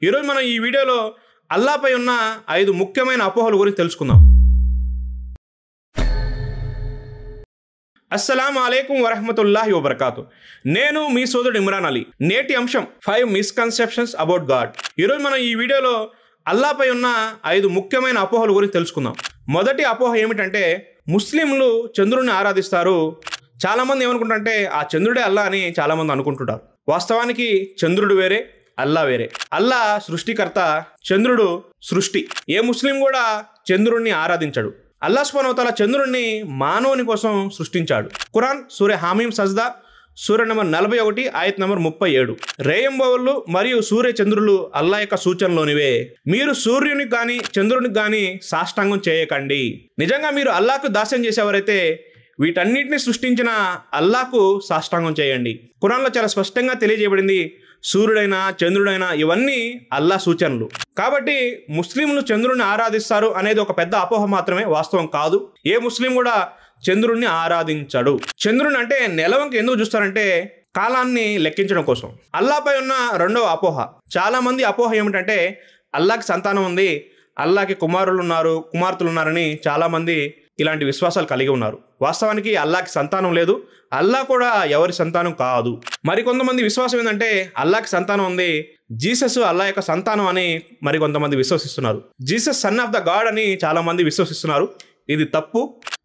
ఈరోజు మనం ఈ వీడియోలో అల్లాపై ఉన్న 5 ముఖ్యమైన అపోహల గురించి తెలుసుకుందాం. అస్సలాము అలైకుం వరహ్మతుల్లాహి వబర్కాతు. నేను మీ సోదరుడు ఇమ్రాన్ అలీ. నేటి అంశం 5 మిస్కన్సెప్షన్స్ అబౌట్ గాడ్. ఈరోజు మనం ఈ వీడియోలో అల్లాపై ఉన్న 5 ముఖ్యమైన అపోహల గురించి తెలుసుకుందాం. మొదటి అపోహ ఏమిటంటే ముస్లింలు చంద్రుడిని ఆరాధిస్తారు. చాలామంది ఏమనుకుంటారంటే ఆ చంద్రుడే అల్లా అని చాలామంది అనుకుంటుంటారు. వాస్తవానికి చంద్రుడు వేరే, అల్లా వేరే. అల్లా సృష్టికర్త, చంద్రుడు సృష్టి. ఏ ముస్లిం కూడా చంద్రుడిని ఆరాధించడు. అల్లా సుబ్హానహు వ తఆలా చంద్రుడిని మానవుని కోసం సృష్టించాడు. ఖురాన్ సూరా హామీం సజ్దా సూర నంబర్ 41 ఆయత్ నంబర్ 37. రేయింబవళ్ళు మరియు సూర్య చంద్రులు అల్లా యొక్క సూచనలోనివే. మీరు సూర్యునికి కానీ చంద్రునికి కానీ సాష్టాంగం చేయకండి. నిజంగా మీరు అల్లాకు దాస్యం చేసేవారైతే వీటన్నిటిని సృష్టించిన అల్లాకు సాష్టాంగం చేయండి. ఖురాన్లో చాలా స్పష్టంగా తెలియజేయబడింది, సూర్యుడైనా చంద్రుడైనా ఇవన్నీ అల్లా సూచనలు. కాబట్టి ముస్లింలు చంద్రుడిని ఆరాధిస్తారు అనేది ఒక పెద్ద అపోహ మాత్రమే, వాస్తవం కాదు. ఏ ముస్లిం కూడా చంద్రుడిని ఆరాధించడు. చంద్రుని అంటే నెలవంక ఎందుకు చూస్తారంటే కాలాన్ని లెక్కించడం కోసం. అల్లాపై ఉన్న రెండవ అపోహ. చాలా మంది అపోహ ఏమిటంటే అల్లాకి సంతానం ఉంది, అల్లాకి కుమారులు ఉన్నారు, కుమార్తెలు ఉన్నారని చాలా మంది ఇలాంటి విశ్వాసాలు కలిగి ఉన్నారు. వాస్తవానికి అల్లాకి సంతానం లేదు, అల్లా కూడా ఎవరి సంతానం కాదు. మరికొంతమంది విశ్వాసం ఏంటంటే అల్లాకి సంతానం ఉంది, జీసస్ అల్లా యొక్క సంతానం అని మరికొంతమంది విశ్వసిస్తున్నారు. Jesus son of the God అని చాలా మంది విశ్వసిస్తున్నారు. ఇది తప్పు.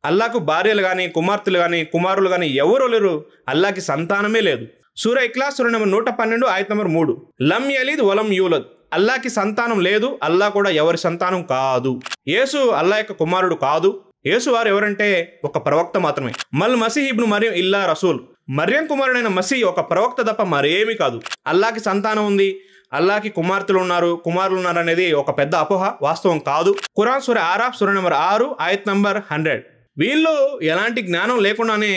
అల్లాకు భార్యలు కానీ కుమార్తెలు కానీ కుమారులు కానీ ఎవరూ లేరు. అల్లాకి సంతానమే లేదు. సూరా ఇఖ్లాస్ సూర నంబర్ 112 ఆయత్ నంబర్ 3. లం యలిద్ వలం యూలద్. అల్లాకి సంతానం లేదు, అల్లా కూడా ఎవరి సంతానం కాదు. యేసు అల్లా యొక్క కుమారుడు కాదు. యేసు వారు ఎవరంటే ఒక ప్రవక్త మాత్రమే. మల్ మసీహ్ ఇబ్ను మరియం ఇల్లా రసూల్. మరియం కుమారుడైన మసీహ్ ఒక ప్రవక్త తప్ప మరేమీ కాదు. అల్లాకి సంతానం ఉంది, అల్లాకి కుమార్తెలు ఉన్నారు, కుమారులు ఉన్నారు అనేది ఒక పెద్ద అపోహ, వాస్తవం కాదు. ఖురాన్ సూర ఆరాఫ్ సూర నంబర్ 6 ఆయత్ నంబర్ 100. వీళ్ళు ఎలాంటి జ్ఞానం లేకుండానే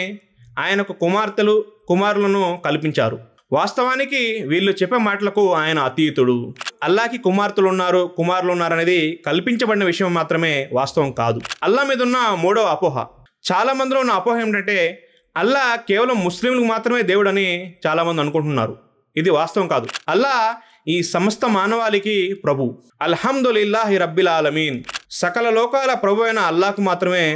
ఆయనకు కుమార్తెలు కుమారులను కల్పించారు. వాస్తవానికి వీళ్ళు చెప్పే మాటలకు ఆయన అతీతుడు. అల్లాకి కుమార్తెలు ఉన్నారు, కుమారులు ఉన్నారు అనేది కల్పించబడిన విషయం మాత్రమే, వాస్తవం కాదు. అల్లా మీద ఉన్న మూడవ అపోహ. చాలా మందిలో ఉన్న అపోహ ఏమిటంటే అల్లా కేవలం ముస్లింలకు మాత్రమే దేవుడని చాలా మంది అనుకుంటున్నారు. ఇది వాస్తవం కాదు. అల్లా ఈ సమస్త మానవాళికి ప్రభు. అల్హమ్దులిల్లాహి రబ్బిల్ ఆలమీన్. సకల లోకాల ప్రభు అయిన అల్లాకు మాత్రమే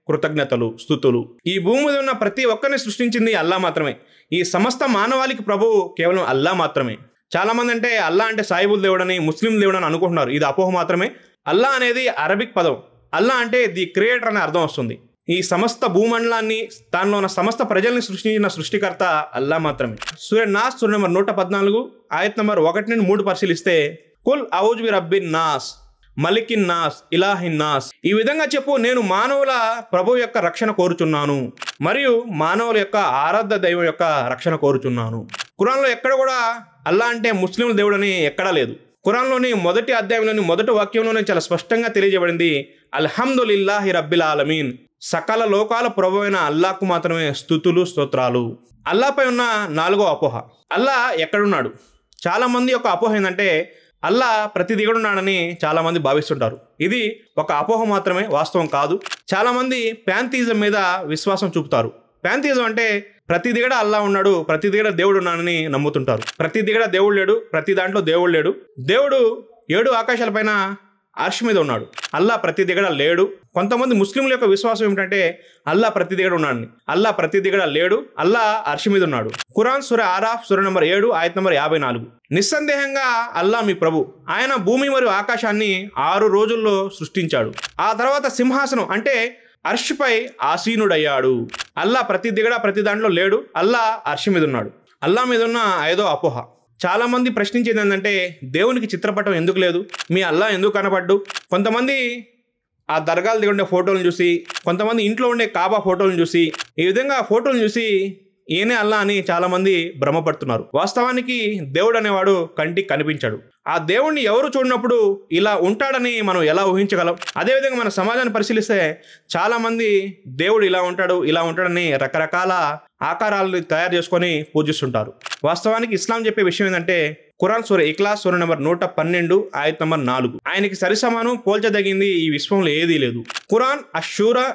కృతజ్ఞతలు, స్తుతులు. ఈ భూమి మీద ఉన్న ప్రతి ఒక్కరిని సృష్టించింది అల్లా మాత్రమే. ఈ సమస్త మానవాళికి ప్రభువు కేవలం అల్లా మాత్రమే. చాలా మంది అంటే అల్లా అంటే సాయిబుల్ దేవుడని, ముస్లిం దేవుడని అనుకుంటున్నారు. ఇది అపోహ మాత్రమే. అల్లా అనేది అరబిక్ పదం. అల్లా అంటే ది క్రియేటర్ అనే అర్థం వస్తుంది. ఈ సమస్త భూమండలాన్ని, దానిలో ఉన్న సమస్త ప్రజల్ని సృష్టించిన సృష్టికర్త అల్లా మాత్రమే. సూర నాస్ సూర నంబర్ 114 ఆయత్ నంబర్ 1 నుండి 3 పరిశీలిస్తే కుల్ ఔజు బి రబ్బిన్ నాస్ మలికిన్ నాస్ ఇలాహిన్ నాస్. ఈ విధంగా చెప్పు, నేను మానవుల ప్రభు యొక్క రక్షణ కోరుచున్నాను మరియు మానవుల యొక్క ఆరాధ్య దైవం యొక్క రక్షణ కోరుచున్నాను. ఖురాన్లో ఎక్కడ కూడా అల్లా అంటే ముస్లింల దేవుడని ఎక్కడా లేదు. ఖురాన్లోని మొదటి అధ్యాయంలోని మొదటి వాక్యంలోనే చాలా స్పష్టంగా తెలియజేయబడింది, అల్హమ్దులిల్లాహి రబ్బిల్ ఆలమీన్. సకల లోకాల ప్రభు అయిన అల్లాకు మాత్రమే స్తుతులు, స్తోత్రాలు. అల్లాపై ఉన్న నాలుగో అపోహ. అల్లా ఎక్కడున్నాడు? చాలా మంది యొక్క అపోహ ఏంటంటే అల్లా ప్రతి దిగడున్నాడని చాలా మంది భావిస్తుంటారు. ఇది ఒక అపోహ మాత్రమే, వాస్తవం కాదు. చాలా మంది ప్యాంథిజం మీద విశ్వాసం చూపుతారు. ప్యాంథిజం అంటే ప్రతి దిగడ అల్లా ఉన్నాడు, ప్రతి దిగడ దేవుడు ఉన్నాడని నమ్ముతుంటారు. ప్రతి దిగడ దేవుడు లేడు, ప్రతి దాంట్లో దేవుడు లేడు. దేవుడు 7 ఆకాశాలపైన అర్ష్ మీద ఉన్నాడు, అల్లా ప్రతి దిగడ లేడు. కొంతమంది ముస్లింల యొక్క విశ్వాసం ఏమిటంటే అల్లా ప్రతి దిగడ ఉన్నాడని. అల్లా ప్రతి దిగడ లేడు, అల్లా అర్ష్ మీద ఉన్నాడు. ఖురాన్ సూర ఆరాఫ్ సూర నంబర్ 7 ఆయత్ నంబర్ 54. నిస్సందేహంగా అల్లా మీ ప్రభు. ఆయన భూమి మరియు ఆకాశాన్ని 6 రోజుల్లో సృష్టించాడు. ఆ తర్వాత సింహాసనం అంటే అర్ష్పై ఆసీనుడయ్యాడు. అల్లా ప్రతి దిగడ ప్రతి దాంట్లో లేడు, అల్లా అర్ష్ మీద ఉన్నాడు. అల్లా మీద ఉన్న 5వ అపోహ. చాలా మంది ప్రశ్నించేది ఏంటంటే దేవునికి చిత్రపటం ఎందుకు లేదు, మీ అల్లా ఎందుకు కనపడ్డు? కొంతమంది ఆ దర్గాలు దిగుండే ఫోటోలను చూసి, కొంతమంది ఇంట్లో ఉండే కాబా ఫోటోలను చూసి, ఈ విధంగా ఫోటోలను చూసి ఈయనే అల్లా అని చాలా మంది భ్రమపడుతున్నారు. వాస్తవానికి దేవుడు అనేవాడు కంటికి కనిపించాడు. ఆ దేవుణ్ణి ఎవరు చూడనప్పుడు ఇలా ఉంటాడని మనం ఎలా ఊహించగలం? అదేవిధంగా మన సమాజాన్ని పరిశీలిస్తే చాలా మంది దేవుడు ఇలా ఉంటాడు ఇలా ఉంటాడని రకరకాల ఆకారాలను తయారు చేసుకొని పూజిస్తుంటారు. వాస్తవానికి ఇస్లాం చెప్పే విషయం ఏంటంటే ఖురాన్ సూర ఇఖ్లాస్ సూర నంబర్ 112 ఆయత్ నంబర్ 4. ఆయనకి సరిసమానం పోల్చదగింది ఈ విశ్వంలో ఏదీ లేదు. ఖురాన్ అషూరా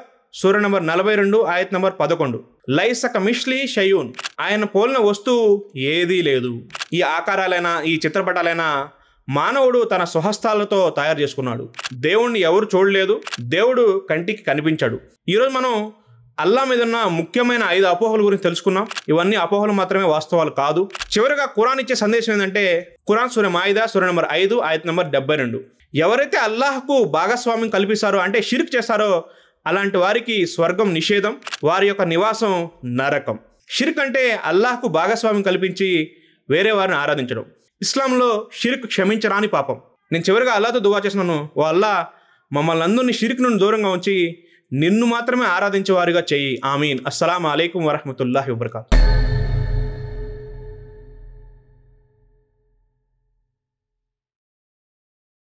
సూర నంబర్ 42 ఆయత్ నంబర్ 11. లైస కమిష్లీ షయూన్. ఆయన పోలిన వస్తువు ఏదీ లేదు. ఈ ఆకారాలైనా ఈ చిత్రపటాలైనా మానవుడు తన స్వహస్తాలతో తయారు చేసుకున్నాడు. దేవుణ్ణి ఎవరు చూడలేదు, దేవుడు కంటికి కనిపించాడు. ఈరోజు మనం అల్లా మీద ఉన్న ముఖ్యమైన 5 అపోహల గురించి తెలుసుకున్నాం. ఇవన్నీ అపోహలు మాత్రమే, వాస్తవాలు కాదు. చివరిగా ఖురాన్ ఇచ్చే సందేశం ఏంటంటే, ఖురాన్ సూర మాయిదా సూర నంబర్ 5 ఆయత్ నంబర్ 72. ఎవరైతే అల్లాహ్కు భాగస్వామ్యం కల్పిస్తారో, అంటే షిర్క్ చేస్తారో, అలాంటి వారికి స్వర్గం నిషేధం, వారి యొక్క నివాసం నరకం. షిర్క్ అంటే అల్లాహ్కు భాగస్వామ్యం కల్పించి వేరే వారిని ఆరాధించడం. ఇస్లాంలో షిర్క్ క్షమించరాని పాపం. నేను చివరిగా అల్లాతో దువా చేస్తున్నాను, ఓ అల్లా, మమ్మల్ని అందరినీ షిర్క్ నుండి దూరంగా ఉంచి నిన్ను మాత్రమే ఆరాధించే వారిగా చెయ్యి. ఆమీన్. అస్సలాము అలైకుం వరహ్మతుల్లాహి వబర్కాతుహు.